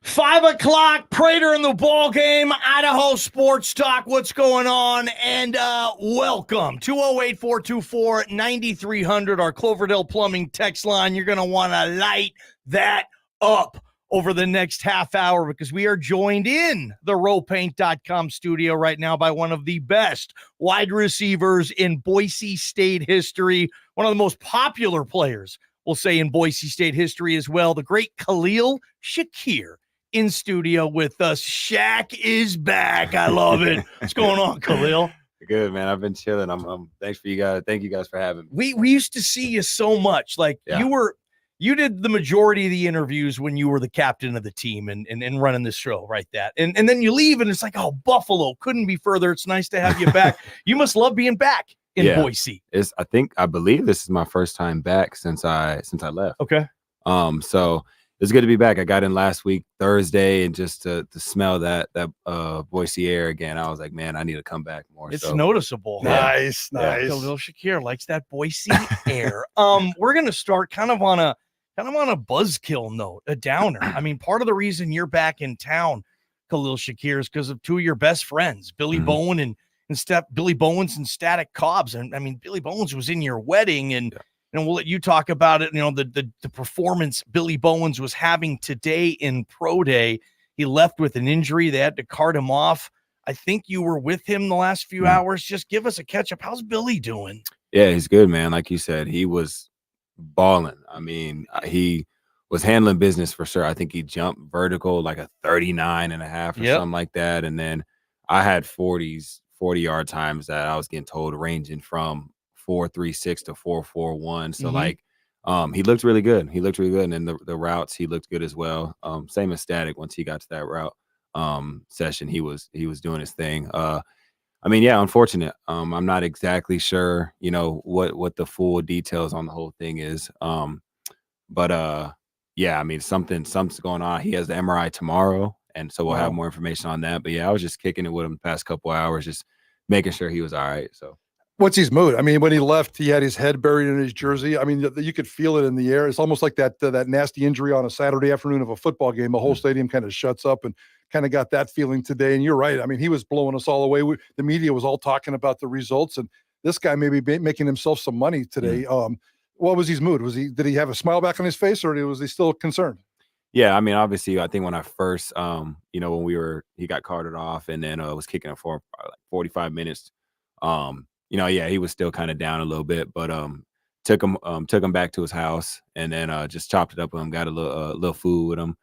5 o'clock, Prater in the Ballgame, Idaho Sports Talk. What's going on? And welcome. 208-424-9300, our Cloverdale Plumbing text line. You're going to want to light that up over the next half hour because we are joined in the rowpaint.com studio right now by one of the best wide receivers in Boise State history, one of the most popular players, we'll say, in Boise State history as well, the great Khalil Shakir. In studio with us. Shaq is back. I love it. What's going on, Khalil? Good, man. I've been chilling. Thanks for you guys. Thank you guys for having me. We used to see you so much. Like you did the majority of the interviews when you were the captain of the team and running this show, right? And then you leave and it's like, oh, Buffalo couldn't be further. It's nice to have you back. You must love being back in Boise. I believe this is my first time back since I left. Okay. So it's good to be back. I got in last week, Thursday, and just to smell that Boise air again, I was like, man, I need to come back more. It's noticeable. Nice. Khalil Shakir likes that Boise air. We're gonna start kind of on a buzzkill note, a downer. I mean, part of the reason you're back in town, Khalil Shakir, is because of two of your best friends, Billy Bowen Billy Bowens and Static Cobbs. And I mean, Billy Bowens was in your wedding and. And we'll let you talk about it. You know, the performance Billy Bowens was having today in Pro Day. He left with an injury. They had to cart him off. I think you were with him the last few hours. Just give us a catch up. How's Billy doing? Yeah, he's good, man. Like you said, he was balling. I mean, he was handling business for sure. I think he jumped vertical like a 39.5 or something like that. And then I had 40-yard times that I was getting told ranging from 4.36 to 4.41. So he looked really good. And then the routes, he looked good as well. Same as Static. Once he got to that route session, he was doing his thing. Unfortunate. I'm not exactly sure, what the full details on the whole thing is. Something's going on. He has the MRI tomorrow, and so we'll have more information on that. But yeah, I was just kicking it with him the past couple of hours, just making sure he was all right. So. What's his mood? I mean, when he left, he had his head buried in his jersey. I mean, you could feel it in the air. It's almost like that nasty injury on a Saturday afternoon of a football game. The whole stadium kind of shuts up, and kind of got that feeling today. And you're right. I mean, he was blowing us all away. The media was all talking about the results, and this guy may be making himself some money today. What was his mood? Did he have a smile back on his face, or was he still concerned? Yeah, I mean, obviously, I think when I first, when he got carted off, and then was kicking it for like 45 minutes. He was still kind of down a little bit, but took him back to his house, and then just chopped it up with him. Got a little food with him.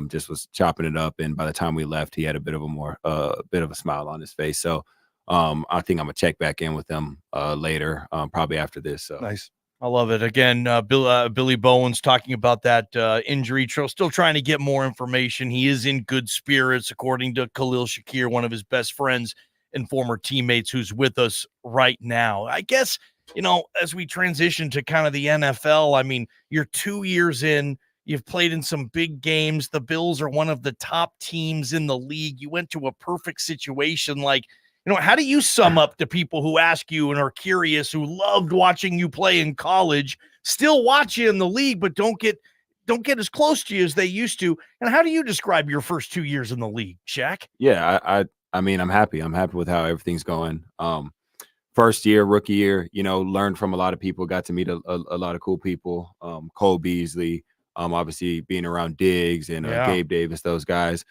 Just was chopping it up, and by the time we left, he had a bit of a smile on his face. So I think I'm gonna check back in with him later, probably after this. So nice. I love it. Again, Billy Bowens talking about that injury. Still trying to get more information. He is in good spirits, according to Khalil Shakir, one of his best friends and former teammates who's with us right now. I guess, as we transition to kind of the NFL, I mean, you're 2 years in, you've played in some big games. The Bills are one of the top teams in the league. You went to a perfect situation. Like, how do you sum up to people who ask you and are curious, who loved watching you play in college, still watch you in the league, but don't get as close to you as they used to? And how do you describe your first 2 years in the league, Shaq? Yeah, I mean, I'm happy. I'm happy with how everything's going. First year, rookie year, learned from a lot of people, got to meet a lot of cool people. Cole Beasley, obviously being around Diggs and Gabe Davis, those guys.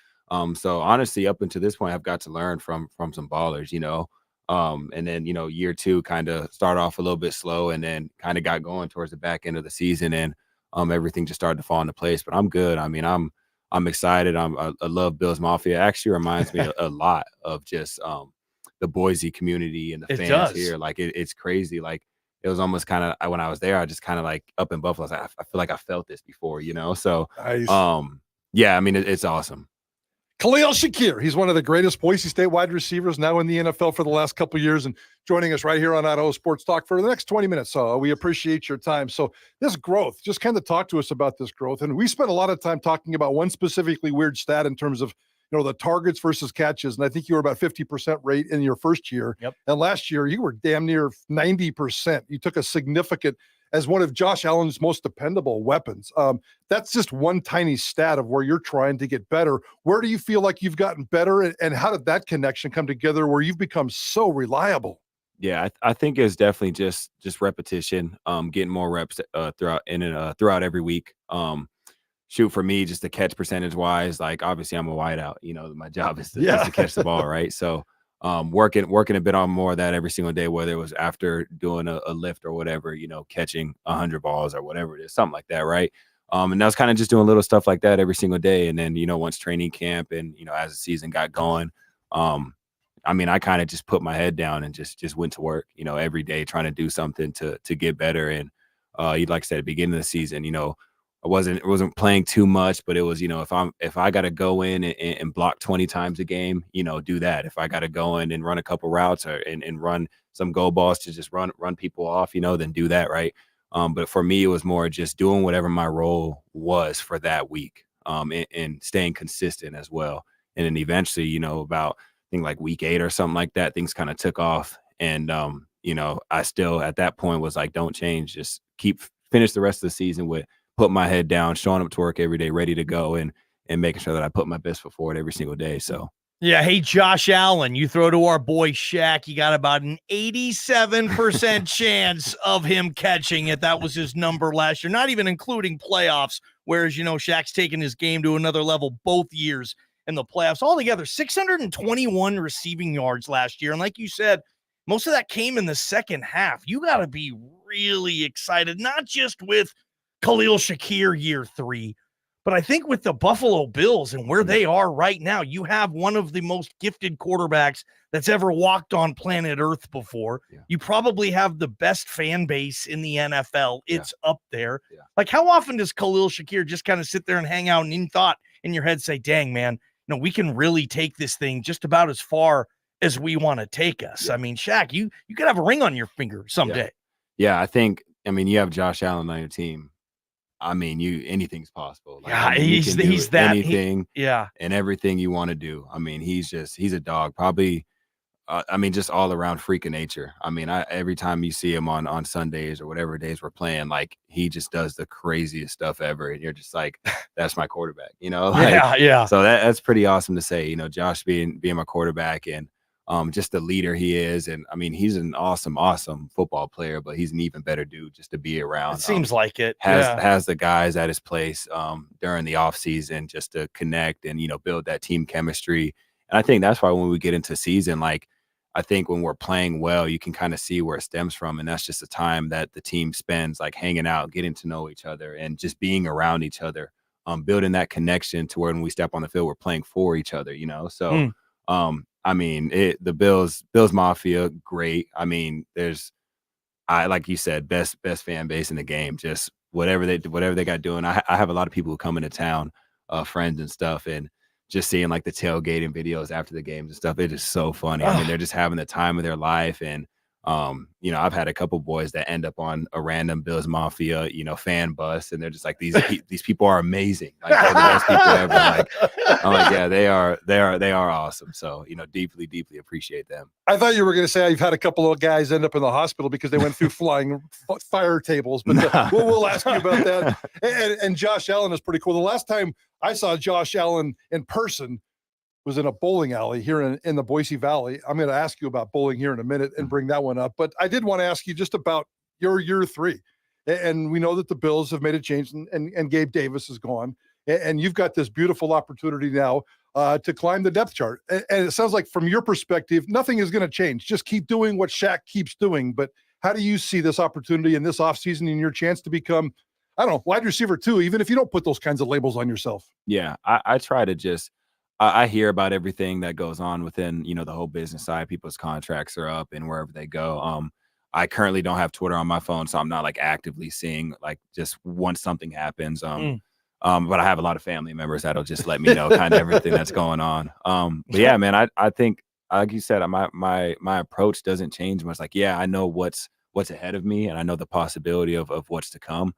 So honestly, up until this point, I've got to learn from some ballers, and then, year two kind of started off a little bit slow and then kind of got going towards the back end of the season, and everything just started to fall into place. But I'm good. I mean, I'm excited. I love Bills Mafia. It actually reminds me a lot of just the Boise community and the fans here. Like it's crazy. Like it was almost kind of, when I was there, I just kind of like up in Buffalo, I feel like I felt this before, So nice. I mean, it's awesome. Khalil Shakir, he's one of the greatest Boise State wide receivers now in the NFL for the last couple of years, and joining us right here on Idaho Sports Talk for the next 20 minutes. So we appreciate your time. So this growth, just kind of talk to us about this growth. And we spent a lot of time talking about one specifically weird stat in terms of, the targets versus catches. And I think you were about 50% rate in your first year. Yep. And last year you were damn near 90%. You took a significant as one of Josh Allen's most dependable weapons. That's just one tiny stat of where you're trying to get better. Where do you feel like you've gotten better, and how did that connection come together where you've become so reliable? Yeah, I think it's definitely just repetition, getting more reps throughout every week. Shoot, for me, just the catch percentage wise, like obviously I'm a wideout. My job is to catch the ball, right? So working a bit on more of that every single day, whether it was after doing a lift or whatever, catching 100 balls or whatever it is, something like that, right? And I was kind of just doing little stuff like that every single day. And then, once training camp and, as the season got going, I kind of just put my head down and just went to work, every day trying to do something to get better. And like I said, at the beginning of the season, I wasn't playing too much, but it was, if I got to go in and block 20 times a game, do that. If I got to go in and run a couple routes and run some go balls to just run people off, then do that. Right. But for me, it was more just doing whatever my role was for that week, and staying consistent as well. And then eventually, about I think like week 8 or something like that, things kind of took off. And, I still at that point was like, don't change, just finish the rest of the season with put my head down, showing up to work every day, ready to go, and making sure that I put my best foot forward every single day. So yeah, hey Josh Allen, you throw to our boy Shaq, you got about an 87% chance of him catching it. That was his number last year, not even including playoffs. Whereas Shaq's taken his game to another level both years in the playoffs. Altogether, 621 receiving yards last year, and like you said, most of that came in the second half. You got to be really excited, not just with Khalil Shakir year 3, but I think with the Buffalo Bills and where they are right now, you have one of the most gifted quarterbacks that's ever walked on planet Earth before. Yeah. You probably have the best fan base in the NFL. It's up there. Yeah. Like, how often does Khalil Shakir just kind of sit there and hang out and in thought in your head say, dang, man, we can really take this thing just about as far as we want to take us. Yeah. I mean, Shaq, you could have a ring on your finger someday. Yeah, I think, you have Josh Allen on your team. Anything's possible. Like, he's that anything, and everything you want to do. He's a dog. Probably, just all around freak of nature. Every time you see him on Sundays or whatever days we're playing, like he just does the craziest stuff ever, and you're just like, that's my quarterback. So that's pretty awesome to say. Josh being my quarterback, and just the leader he is. And he's an awesome football player, but he's an even better dude just to be around. It seems like it has the guys at his place during the offseason just to connect and, build that team chemistry. And I think that's why when we get into season, like, I think when we're playing well, you can kind of see where it stems from. And that's just the time that the team spends like hanging out, getting to know each other and just being around each other, building that connection to where when we step on the field, we're playing for each other, So, the Bills Mafia, great. Like you said, best fan base in the game. Just whatever they got doing. I have a lot of people who come into town, friends and stuff, and just seeing like the tailgating videos after the games and stuff. It is so funny. They're just having the time of their life. And I've had a couple boys that end up on a random Bills Mafia, fan bus, and they're just like, these people are amazing. Like, they're the best people ever. Like, I'm like, yeah, they are awesome. So, deeply appreciate them. I thought you were going to say I've had a couple of guys end up in the hospital because they went through flying fire tables, but we'll ask you about that. And Josh Allen is pretty cool. The last time I saw Josh Allen in person was in a bowling alley here in the Boise Valley. I'm going to ask you about bowling here in a minute and bring that one up. But I did want to ask you just about your year 3. And we know that the Bills have made a change and Gabe Davis is gone. And you've got this beautiful opportunity now to climb the depth chart. And it sounds like from your perspective, nothing is going to change. Just keep doing what Shaq keeps doing. But how do you see this opportunity in this offseason and your chance to become, I don't know, wide receiver 2, even if you don't put those kinds of labels on yourself? Yeah, I try to just I hear about everything that goes on within, the whole business side. People's contracts are up and wherever they go. I currently don't have Twitter on my phone, so I'm not like actively seeing like just once something happens. But I have a lot of family members that'll just let me know kind of everything that's going on. But yeah, man, I think, like you said, my approach doesn't change much. Like, yeah, I know what's ahead of me and I know the possibility of what's to come.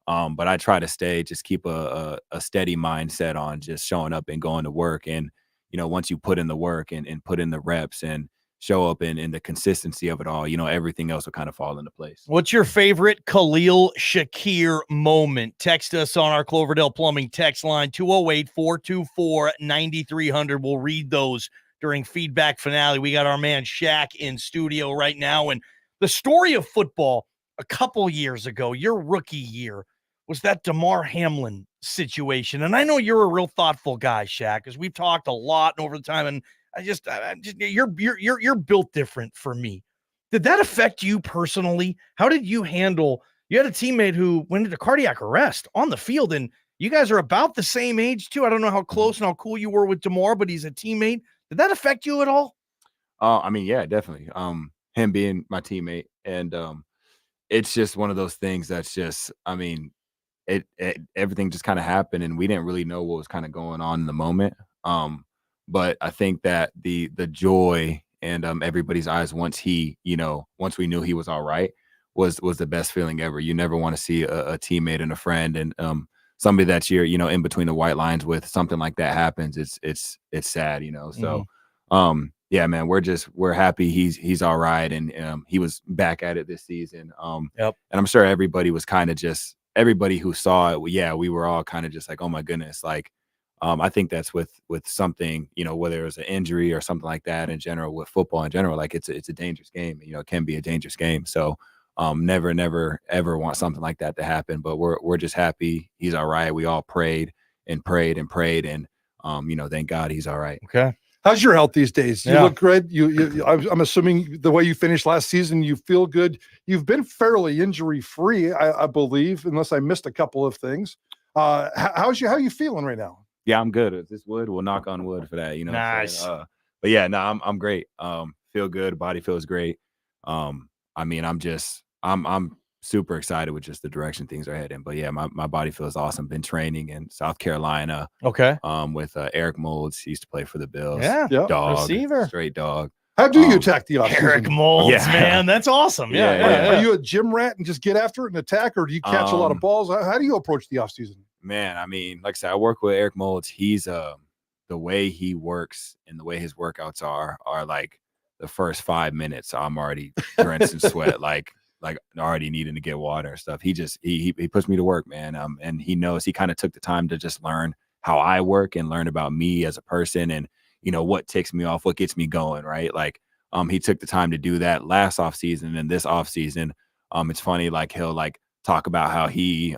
But I try to keep a steady mindset on just showing up and going to work. And, once you put in the work and put in the reps and show up in the consistency of it all, everything else will kind of fall into place. What's your favorite Khalil Shakir moment? Text us on our Cloverdale Plumbing text line, 208-424-9300. We'll read those during feedback finale. We got our man Shaq in studio right now. And the story of football a couple years ago, your rookie year, was that Damar Hamlin situation. And I know you're a real thoughtful guy, Shaq, because we've talked a lot over the time, and you're built different for me. Did that affect you personally? How did you handle? You had a teammate who went into cardiac arrest on the field, and you guys are about the same age too. I don't know how close and how cool you were with Damar, but he's a teammate. Did that affect you at all? I mean, yeah, definitely. Him being my teammate, and it's just one of those things that's just, I mean, it everything just kind of happened, and we didn't really know what was kind of going on in the moment. But I think that the joy and everybody's eyes once we knew he was all right was the best feeling ever. You never want to see a teammate and a friend and somebody that you're in between the white lines with, something like that happens. It's sad, So yeah, man, we're happy he's all right, and he was back at it this season. Yep. And I'm sure everybody was kind of just, everybody who saw it, we were all kind of just like, oh my goodness, like. I think that's with something, whether it was an injury or something like that in general, with football in general, like it's a dangerous game. It can be a dangerous game. So never, ever want something like that to happen. But we're just happy he's all right. We all prayed and prayed and prayed, and thank God he's all right. Okay. How's your health these days? You Yeah. look good. I'm assuming the way you finished last season, you feel good. You've been fairly injury free, I believe, unless I missed a couple of things. How are you feeling right now? Yeah, I'm good. If this wood, we'll knock on wood for that. Nice. But yeah, no, I'm great. Feel good. Body feels great. I mean, I'm super excited with just the direction things are heading. But yeah, my body feels awesome. Been training in South Carolina. Okay. With Eric Moulds. He used to play for the Bills. Yeah. Dog. Receiver. Straight dog. How do you attack the offseason? Eric Moulds, Yeah. man. That's awesome. Yeah. Are you a gym rat and just get after it and attack, or do you catch a lot of balls? How do you approach the offseason? Man, I mean, like I said, I work with Eric Moulds. He's the way he works and the way his workouts are like the first 5 minutes, I'm already drenched in sweat, like already needing to get water and stuff. He puts me to work, man. And he knows, he kind of took the time to just learn how I work and learn about me as a person, and what ticks me off, what gets me going, right? Like he took the time to do that last offseason, and this offseason. It's funny, like he'll like talk about how he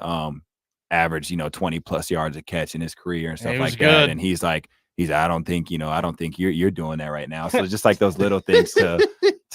averaged 20 plus yards a catch in his career and stuff like that, and he's like, I don't think you're doing that right now. So just like those little things to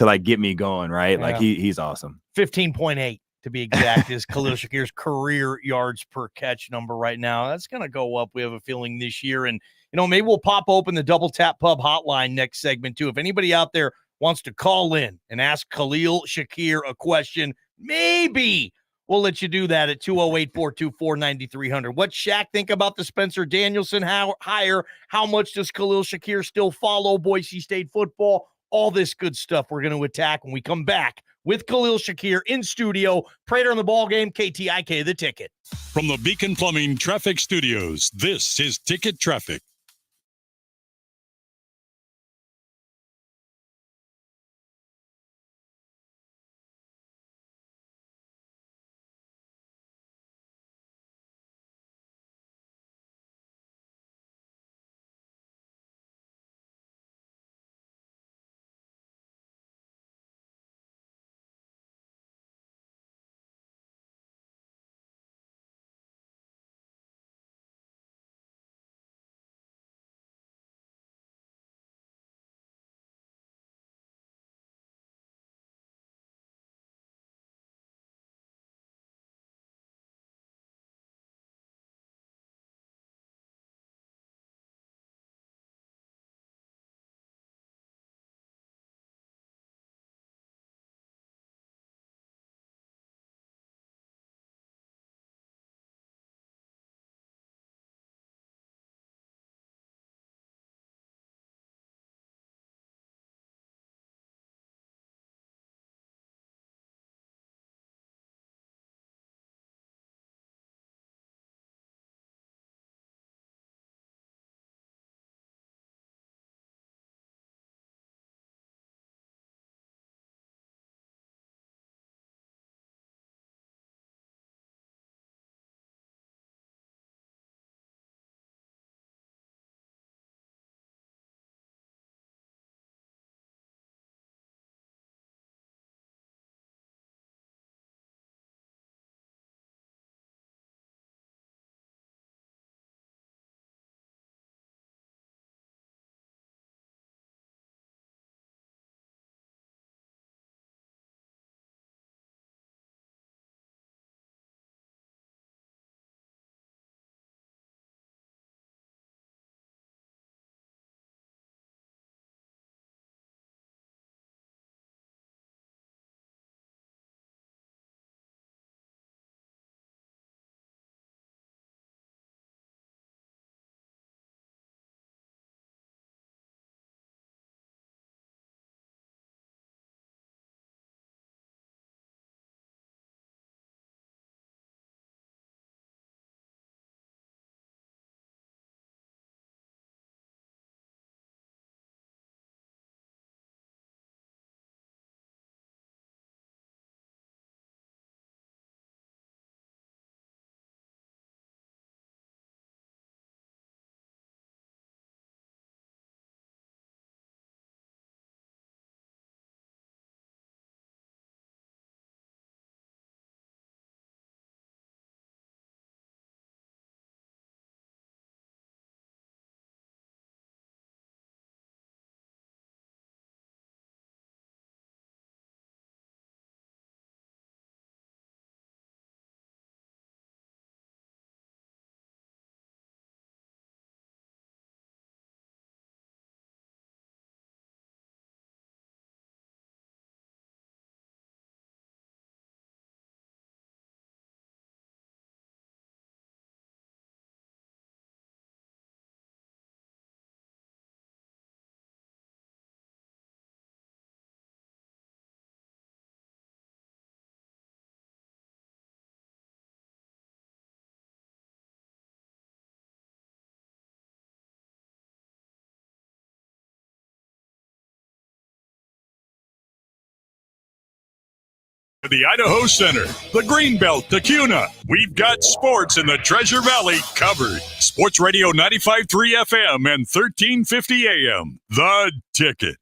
like get me going, right? Yeah. Like he's awesome. 15.8 to be exact is Khalil Shakir's career yards per catch number right now. That's going to go up, we have a feeling, this year. And maybe we'll pop open the Double Tap Pub hotline next segment too. If anybody out there wants to call in and ask Khalil Shakir a question, maybe we'll let you do that at 208-424-9300. What Shaq think about the Spencer Danielson hire? How much does Khalil Shakir still follow Boise State football? All this good stuff we're going to attack when we come back with Khalil Shakir in studio. Prater the Ballgame, KTIK, The Ticket. From the Beacon Plumbing Traffic Studios, this is Ticket Traffic. The Idaho Center, the Greenbelt, the CUNA. We've got sports in the Treasure Valley covered. Sports Radio 95.3 FM and 1350 AM. The Ticket.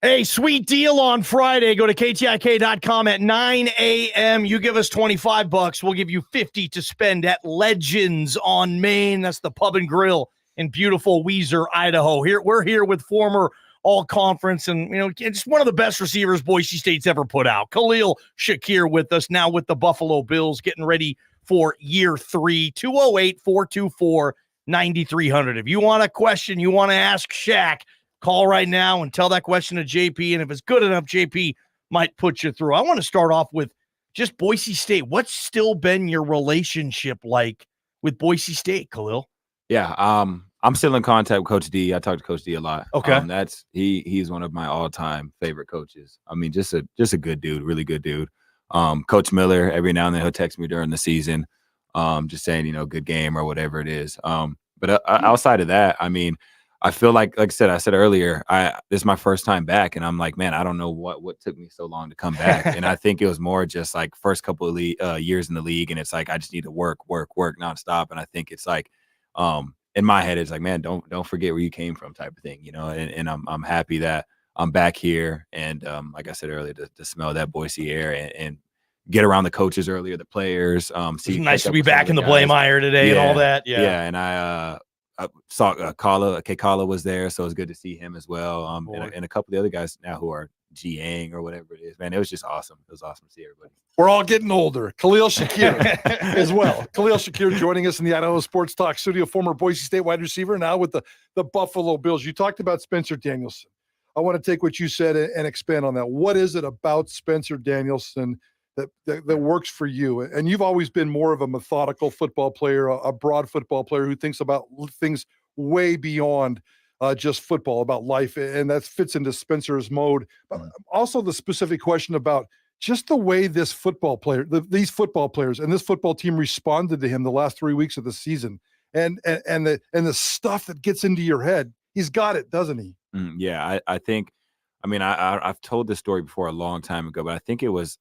Hey, sweet deal on Friday. Go to KTIK.com at 9 a.m. You give us $25. We'll give you $50 to spend at Legends on Main. That's the pub and grill in beautiful Weiser, Idaho. We're here with former all-conference and, just one of the best receivers Boise State's ever put out. Khalil Shakir with us now with the Buffalo Bills, getting ready for year 3. 208-424-9300. If you want a question, you want to ask Shaq, call right now and tell that question to JP, and if it's good enough, JP might put you through. I want to start off with just Boise State. What's still been your relationship like with Boise State, Khalil? Yeah, I'm still in contact with Coach D. I talk to Coach D a lot. Okay. He's one of my all-time favorite coaches. I mean, just a good dude, really good dude. Coach Miller, every now and then he'll text me during the season, just saying, good game or whatever it is. But outside of that, I mean, I feel like I said earlier, this is my first time back, and I'm like, man, I don't know what took me so long to come back. And I think it was more just like first couple of years in the league, and it's like I just need to work nonstop. And I think it's like, in my head, it's like, man, don't forget where you came from, type of thing, And I'm happy that I'm back here, and like I said earlier, to smell that Boise air and get around the coaches earlier, the players. It's nice to be back in the Blameyer today and all that. Yeah, and I saw Kala was there, so it was good to see him as well. And a couple of the other guys now who are GAing or whatever it is. Man, it was just awesome. It was awesome to see everybody. We're all getting older. Khalil Shakir as well. Khalil Shakir joining us in the Idaho Sports Talk studio, former Boise State wide receiver, now with the Buffalo Bills. You talked about Spencer Danielson. I want to take what you said and expand on that. What is it about Spencer Danielson that works for you? And you've always been more of a methodical football player, a broad football player who thinks about things way beyond just football, about life, and that fits into Spencer's mode. But also the specific question about just the way these football players and this football team responded to him the last 3 weeks of the season, and the stuff that gets into your head. He's got it, doesn't he? Yeah, I think. I mean, I've told this story before a long time ago, but I think it was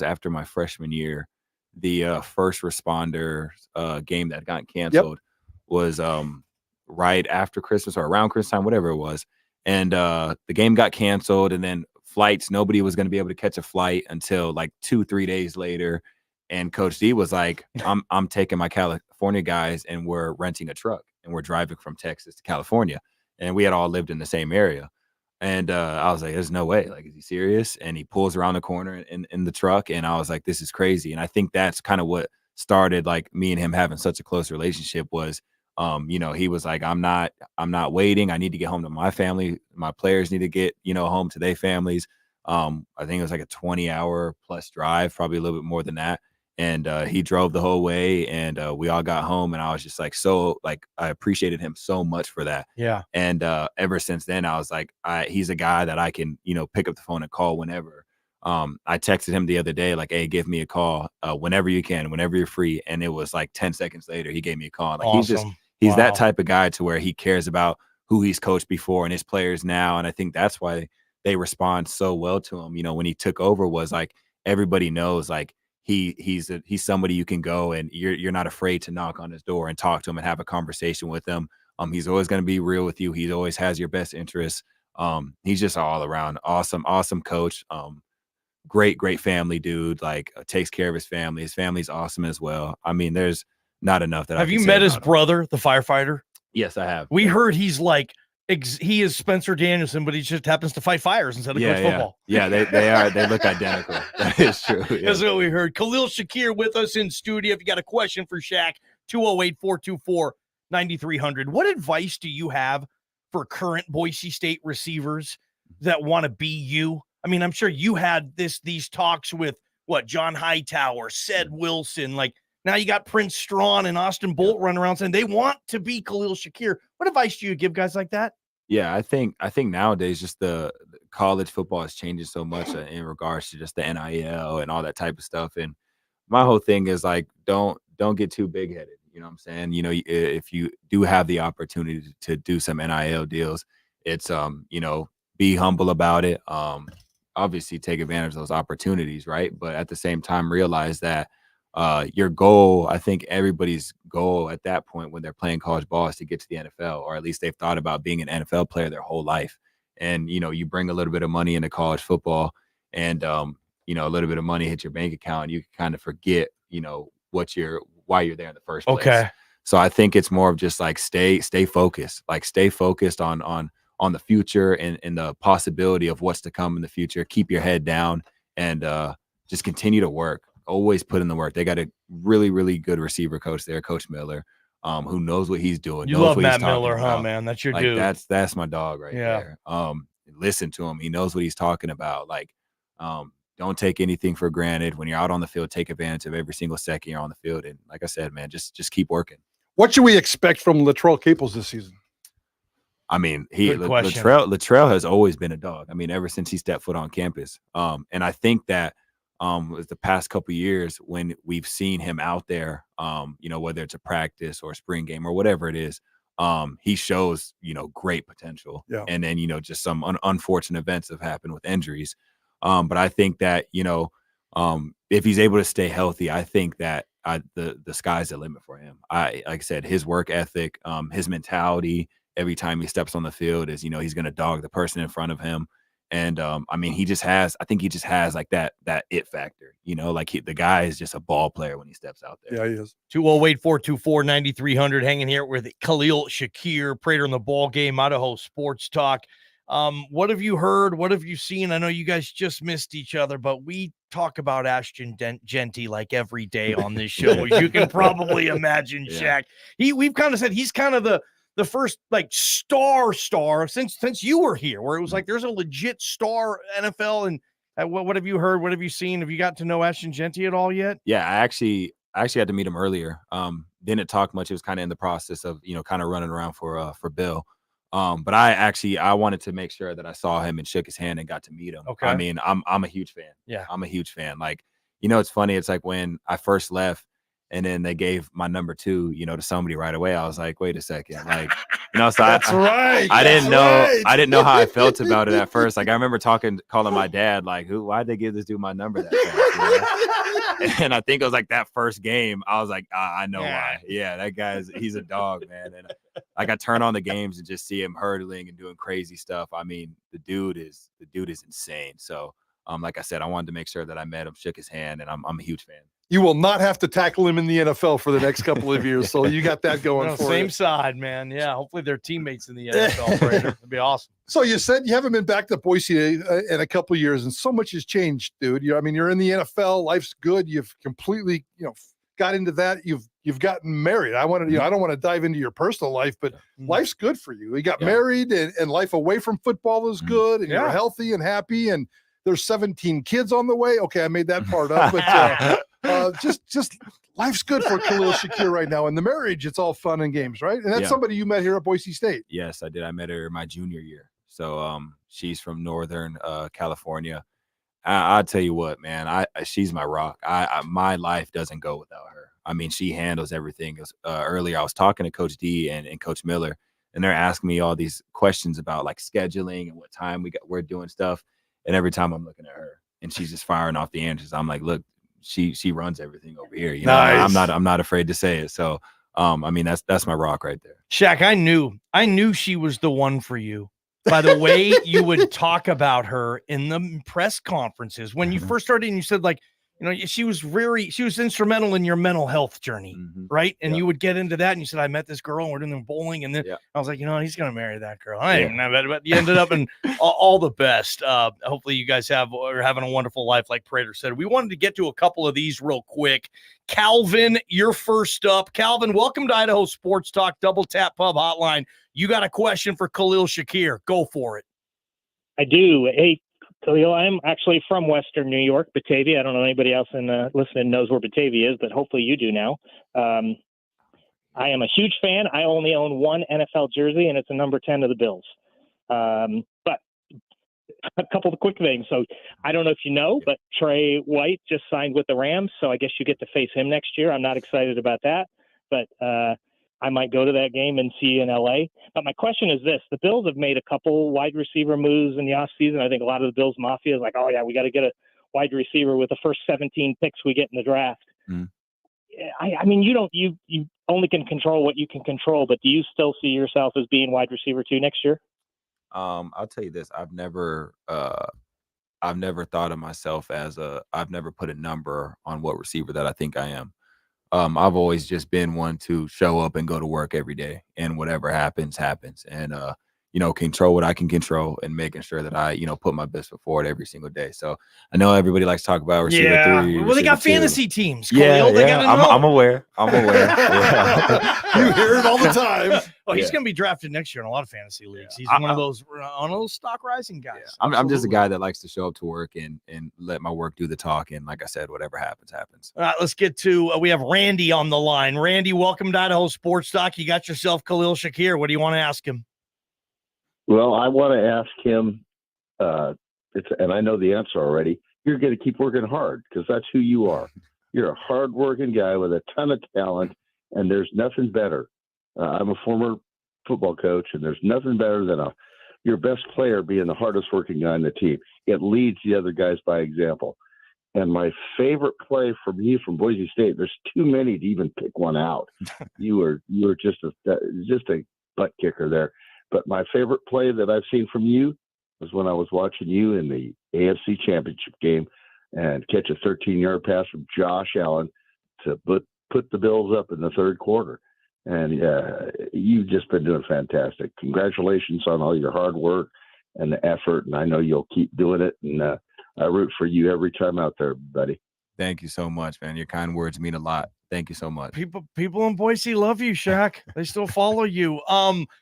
after my freshman year, the first responder game that got canceled was right after Christmas or around Christmas time, whatever it was. And the game got canceled, and then flights, nobody was going to be able to catch a flight until like 2-3 days later. And Coach D was like, I'm taking my California guys, and we're renting a truck, and we're driving from Texas to California. And we had all lived in the same area. And I was like, there's no way. Like, is he serious? And he pulls around the corner in the truck, and I was like, this is crazy. And I think that's kind of what started like me and him having such a close relationship was, he was like, I'm not waiting. I need to get home to my family. My players need to get, home to their families. I think it was like a 20-hour plus drive, probably a little bit more than that. And he drove the whole way, and we all got home, and I was just like, I appreciated him so much for that. Yeah. And ever since then, I was like, he's a guy that I can, pick up the phone and call whenever. I texted him the other day, like, hey, give me a call whenever you can, whenever you're free. And it was like 10 seconds later, he gave me a call. Like, awesome. He's that type of guy to where he cares about who he's coached before and his players now. And I think that's why they respond so well to him. When he took over, was like, everybody knows, like, he's somebody you can go and you're not afraid to knock on his door and talk to him and have a conversation with him. He's always going to be real with you. He always has your best interests. He's just all around awesome coach. Great family dude. Like, takes care of his family. His family's awesome as well. I mean, there's not enough that have you met his brother, the firefighter? Yes, I have. We heard he's like he is Spencer Danielson, but he just happens to fight fires instead of coach football. Yeah, they are. They look identical. That is true. Yeah. That's what we heard. Khalil Shakir with us in studio. If you got a question for Shaq, 208-424-9300. What advice do you have for current Boise State receivers that want to be you? I mean, I'm sure you had these talks with John Hightower, Ced Wilson, like. Now you got Prince Strawn and Austin Bolt running around saying they want to be Khalil Shakir. What advice do you give guys like that? Yeah, I think nowadays just the college football is changing so much in regards to just the NIL and all that type of stuff. And my whole thing is like, don't get too big headed. You know what I'm saying? If you do have the opportunity to do some NIL deals, it's be humble about it. obviously take advantage of those opportunities, right? But at the same time, realize that your goal, I think everybody's goal at that point when they're playing college ball is to get to the NFL, or at least they've thought about being an NFL player their whole life. And, you bring a little bit of money into college football and, a little bit of money hits your bank account and you can kind of forget, why you're there in the first place. Okay. So I think it's more of just like stay focused, stay focused on the future and the possibility of what's to come in the future. Keep your head down and just continue to work. Always put in the work. They got a really, really good receiver coach there, Coach Miller, who knows what he's doing. You knows love what Matt he's talking Miller, huh, about. man? That's your Like dude. that's my dog right there. Listen to him. He knows what he's talking about. Don't take anything for granted. When you're out on the field, take advantage of every single second you're on the field. And like I said, man, just keep working. What should we expect from Latrell Caples this season? I mean, Good question. Latrell has always been a dog. I mean, ever since he stepped foot on campus. And I think that was the past couple of years when we've seen him out there, whether it's a practice or a spring game or whatever it is, he shows, great potential. Yeah. And then, just some unfortunate events have happened with injuries. But I think that, if he's able to stay healthy, I think that the sky's the limit for him. Like I said, his work ethic, his mentality, every time he steps on the field is, he's going to dog the person in front of him. And I think he just has like that it factor, the guy is just a ball player when he steps out there. Yeah, he is. 208-424-9300, hanging here with Khalil Shakir, Prater in the Ball Game, Idaho Sports Talk. What have you heard? What have you seen? I know you guys just missed each other, but we talk about Ashton Jeanty like every day on this show. As you can probably imagine, Shaq. We've kind of said he's kind of the first star since you were here, where it was like there's a legit star NFL. And what have you heard? What have you seen? Have you got to know Ashton Jeanty at all yet? Yeah, I actually had to meet him earlier. Didn't talk much. It was kind of in the process of kind of running around for Bill. But I wanted to make sure that I saw him and shook his hand and got to meet him. Okay. I mean, I'm a huge fan. Yeah. I'm a huge fan. It's funny. It's like when I first left and then they gave my number 2, to somebody right away. I was like, wait a second. So That's right. I didn't know how I felt about it at first. I remember calling my dad, why'd they give this dude my number that fast? And I think it was that first game. I was like, I know why. Yeah, that he's a dog, man. And I turn on the games and just see him hurdling and doing crazy stuff. I mean, the dude is insane. So, like I said, I wanted to make sure that I met him, shook his hand, and I'm a huge fan. You will not have to tackle him in the NFL for the next couple of years. So you got that going for you. Same side, man. Yeah, hopefully they're teammates in the NFL. That'd be awesome. So you said you haven't been back to Boise in a couple of years, and so much has changed, dude. You're in the NFL. Life's good. You've completely, got into that. You've gotten married. I don't want to dive into your personal life, but life's good for you. You got married, and life away from football is good, and you're healthy and happy, and there's 17 kids on the way. Okay, I made that part up, but just life's good for Khalil Shakir right now. And the marriage, it's all fun and games, right? And that's somebody you met here at Boise State. Yes, I did. I met her my junior year. So she's from Northern California. I'll tell you what, man, she's my rock. My life doesn't go without her. I mean, she handles everything. Earlier, I was talking to Coach D and Coach Miller, and they're asking me all these questions about scheduling and what time we're doing stuff. And every time I'm looking at her, and she's just firing off the answers. I'm like, look, she runs everything over here. Nice. I'm not afraid to say it. So, that's my rock right there. Shaq, I knew she was the one for you by the way you would talk about her in the press conferences when you first started, and you said she was instrumental in your mental health journey, right? And you would get into that, and you said, I met this girl and we're doing bowling, and then I was like, he's gonna marry that girl. I ain't know, but you ended up in all the best. Hopefully you guys are having a wonderful life, like Prater said. We wanted to get to a couple of these real quick. Calvin, you're first up. Calvin, welcome to Idaho Sports Talk Double Tap Pub Hotline. You got a question for Khalil Shakir. Go for it. I do. Hey, Khalil, I'm actually from Western New York, Batavia. I don't know anybody else listening knows where Batavia is, but hopefully you do now. I am a huge fan. I only own one NFL jersey, and it's a number 10 of the Bills. But a couple of quick things. So I don't know if you know, but Trey White just signed with the Rams, so I guess you get to face him next year. I'm not excited about that. But I might go to that game and see you in LA. But my question is this: the Bills have made a couple wide receiver moves in the offseason. I think a lot of the Bills Mafia is like, oh yeah, we got to get a wide receiver with the first 17 picks we get in the draft. Mm. I mean, you only can control what you can control, but do you still see yourself as being wide receiver 2 next year? I'll tell you this: I've never thought of myself as I've never put a number on what receiver that I think I am. I've always just been one to show up and go to work every day, and whatever happens, happens. And, control what I can control and making sure that I, put my best foot forward every single day. So I know everybody likes to talk about receiver 3. Well, they got 2. fantasy teams. Yeah, Khalil, they gotta know. I'm aware. Yeah. You hear it all the time. Oh, he's going to be drafted next year in a lot of fantasy leagues. He's one of those stock rising guys. Yeah. I'm just a guy that likes to show up to work and let my work do the talk. And like I said, whatever happens, happens. All right, let's get to we have Randy on the line. Randy, welcome to Idaho Sports Talk. You got yourself Khalil Shakir. What do you want to ask him? Well, I want to ask him, and I know the answer already. You're going to keep working hard because that's who you are. You're a hard-working guy with a ton of talent, and there's nothing better. I'm a former football coach, and there's nothing better than your best player being the hardest-working guy on the team. It leads the other guys by example. And my favorite play from you from Boise State, there's too many to even pick one out. You were just a butt kicker there. But my favorite play that I've seen from you was when I was watching you in the AFC Championship game and catch a 13-yard pass from Josh Allen to put the Bills up in the third quarter. And you've just been doing fantastic. Congratulations on all your hard work and the effort, and I know you'll keep doing it. And I root for you every time out there, buddy. Thank you so much, man. Your kind words mean a lot. Thank you so much. People in Boise love you, Shaq. They still follow you.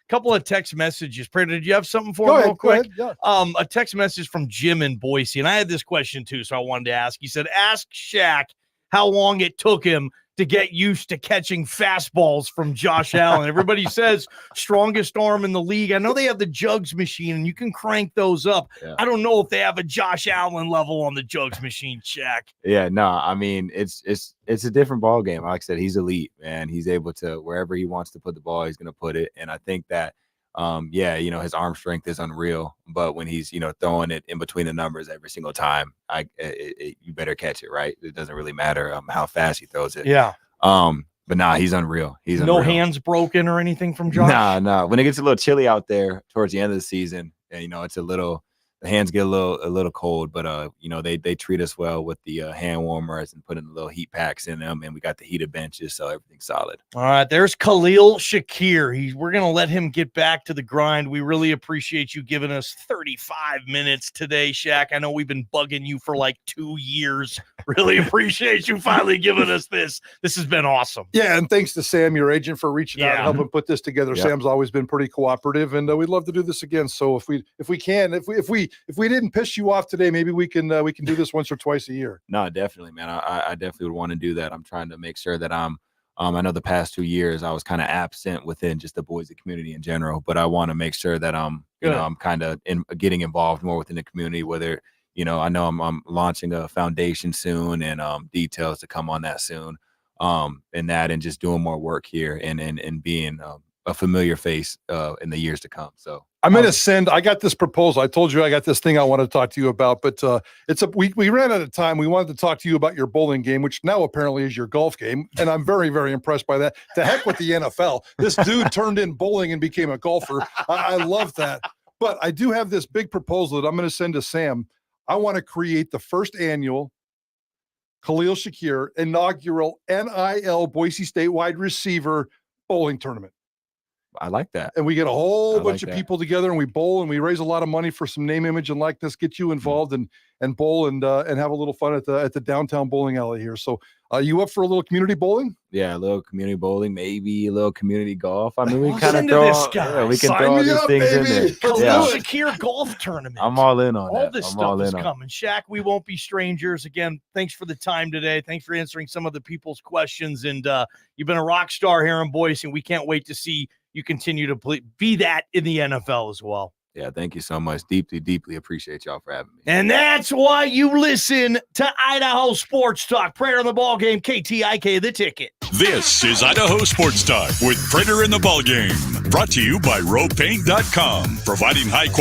Couple of text messages. Prater, did you have something for me real quick? Go ahead, A text message from Jim in Boise, and I had this question too, so I wanted to ask. He said, ask Shaq how long it took him to get used to catching fastballs from Josh Allen. Everybody says strongest arm in the league. I know they have the jugs machine, and you can crank those up. Yeah. I don't know if they have a Josh Allen level on the jugs machine, Shaq. Yeah, no, I mean, it's a different ball game. Like I said, he's elite, man. He's able to, wherever he wants to put the ball, he's going to put it. And I think that, his arm strength is unreal. But when he's, throwing it in between the numbers every single time, you better catch it, right? It doesn't really matter how fast he throws it. Yeah. But nah, he's unreal. He's no unreal. Hands broken or anything from Josh? Nah. When it gets a little chilly out there towards the end of the season, and the hands get a little cold, but they treat us well with the hand warmers and putting the little heat packs in them, and we got the heated benches, so everything's solid. All right, there's Khalil Shakir. We're gonna let him get back to the grind. We really appreciate you giving us 35 minutes today, Shaq. I know we've been bugging you for like 2 years. Really appreciate you finally giving us this. This has been awesome. Yeah, and thanks to Sam, your agent, for reaching out and helping put this together. Yep. Sam's always been pretty cooperative, and we'd love to do this again. So if we didn't piss you off today, maybe we can do this once or twice a year. No, definitely, man. I definitely would want to do that. I'm trying to make sure that I know the past 2 years I was kind of absent within just the Boise community in general, but I want to make sure that I'm kind of getting involved more within the community, whether, I know I'm launching a foundation soon, and details to come on that soon. And just doing more work here and being a familiar face in the years to come. So I'm going to I got this proposal. I told you I got this thing I want to talk to you about, but we ran out of time. We wanted to talk to you about your bowling game, which now apparently is your golf game. And I'm very, very impressed by that. To heck with the NFL. This dude turned in bowling and became a golfer. I love that. But I do have this big proposal that I'm going to send to Sam. I want to create the first annual Khalil Shakir inaugural NIL Boise State wide receiver bowling tournament. I like that. And we get a whole bunch of people together, and we bowl, and we raise a lot of money for some name, image, and likeness, get you involved and bowl and have a little fun at the downtown bowling alley here. So you up for a little community bowling? Yeah, a little community bowling, maybe a little community golf. I mean, we kind of throw all these things in there. Khalil Shakir golf tournament. I'm all in on that. All this stuff is coming. Shaq, we won't be strangers. Again, thanks for the time today. Thanks for answering some of the people's questions. And you've been a rock star here in Boise, and we can't wait to see you continue to be that in the NFL as well. Yeah, thank you so much. Deeply, deeply appreciate y'all for having me. And that's why you listen to Idaho Sports Talk. Prater the Ballgame, KTIK, The Ticket. This is Idaho Sports Talk with Prater in the Ballgame. Brought to you by RowPaint.com, providing high quality